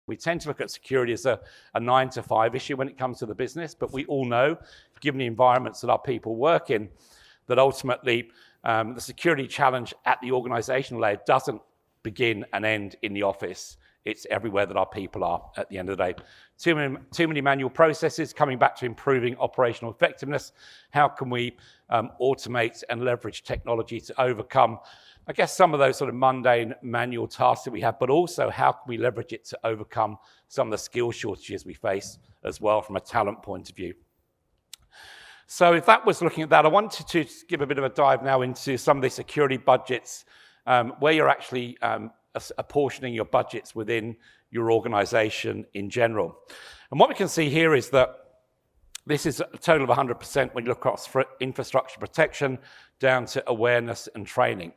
We tend to look at security as a 9 to 5 issue when it comes to the business, but we all know, given the environments that our people work in, that ultimately the security challenge at the organizational layer doesn't begin and end in the office. It's everywhere that our people are at the end of the day. Too many manual processes. Coming back to improving operational effectiveness, how can we automate and leverage technology to overcome, I guess, some of those sort of mundane manual tasks that we have, but also how can we leverage it to overcome some of the skill shortages we face as well from a talent point of view. So if that was looking at that, I wanted to give a bit of a dive now into some of the security budgets, where you're actually apportioning your budgets within your organization in general. And what we can see here is that this is a total of 100% when you look across infrastructure protection down to awareness and training.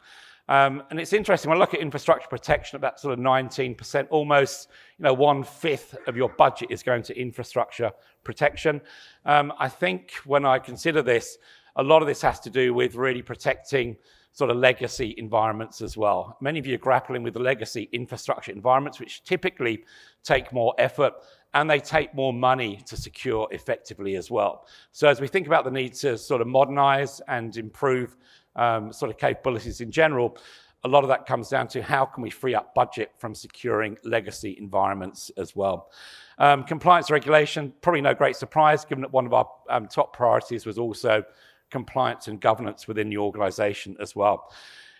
And it's interesting, when I look at infrastructure protection, about sort of 19%, almost 1/5 of your budget is going to infrastructure protection. I think when I consider this, a lot of this has to do with really protecting sort of legacy environments as well. Many of you are grappling with the legacy infrastructure environments, which typically take more effort and they take more money to secure effectively as well. So as we think about the need to sort of modernize and improve sort of capabilities in general, a lot of that comes down to how can we free up budget from securing legacy environments as well. Compliance regulation, probably no great surprise, given that one of our top priorities was also compliance and governance within the organization as well.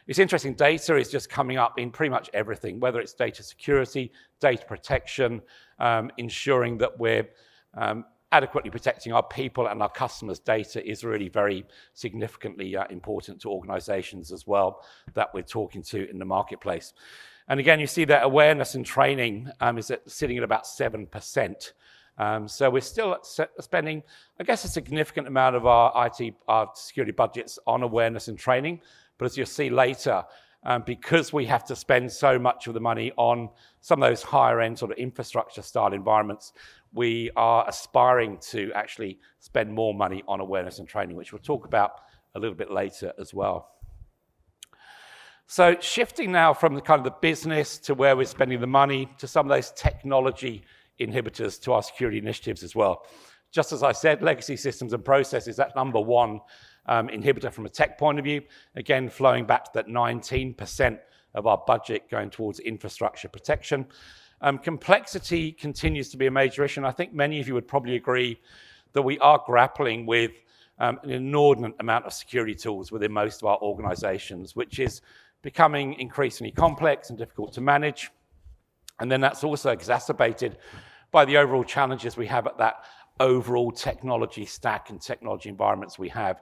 It's interesting, data is just coming up in pretty much everything, whether it's data security, data protection, ensuring that we're adequately protecting our people and our customers' data is really very significantly important to organizations as well that we're talking to in the marketplace. And again, you see that awareness and training is sitting at about 7%. So we're still spending, I guess, a significant amount of our security budgets on awareness and training. But as you'll see later, because we have to spend so much of the money on some of those higher end sort of infrastructure style environments, we are aspiring to actually spend more money on awareness and training, which we'll talk about a little bit later as well. So shifting now from the kind of the business to where we're spending the money to some of those technology inhibitors to our security initiatives as well. Just as I said, legacy systems and processes, that's number one inhibitor from a tech point of view. Again, flowing back to that 19% of our budget going towards infrastructure protection. Complexity continues to be a major issue, and I think many of you would probably agree that we are grappling with an inordinate amount of security tools within most of our organizations, which is becoming increasingly complex and difficult to manage. And then that's also exacerbated by the overall challenges we have at that overall technology stack and technology environments we have.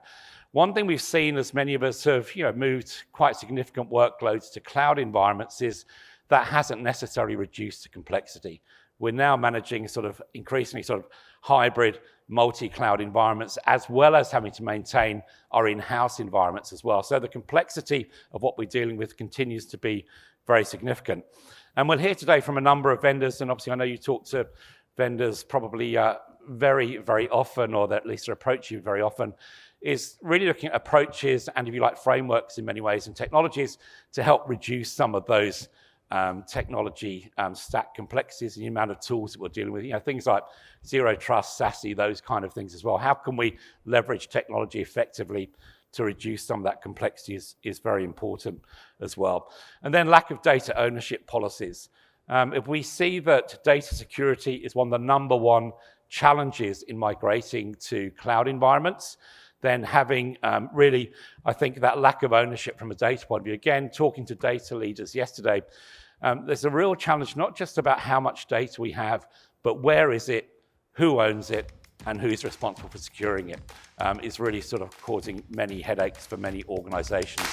One thing we've seen as many of us have moved quite significant workloads to cloud environments is that hasn't necessarily reduced the complexity. We're now managing sort of increasingly sort of hybrid multi-cloud environments, as well as having to maintain our in-house environments as well. So the complexity of what we're dealing with continues to be very significant. And we'll hear today from a number of vendors, and obviously I know you talk to vendors probably very, very often, or that at least approach you very often, is really looking at approaches and, if you like, frameworks in many ways and technologies to help reduce some of those technology stack complexities and the amount of tools that we're dealing with. Things like zero trust, SASE, those kind of things as well. How can we leverage technology effectively to reduce some of that complexity is very important as well. And then lack of data ownership policies. If we see that data security is one of the number one challenges in migrating to cloud environments, then having really, I think, that lack of ownership from a data point of view. Again, talking to data leaders yesterday, there's a real challenge, not just about how much data we have, but where is it, who owns it, and who's responsible for securing it, is really sort of causing many headaches for many organizations.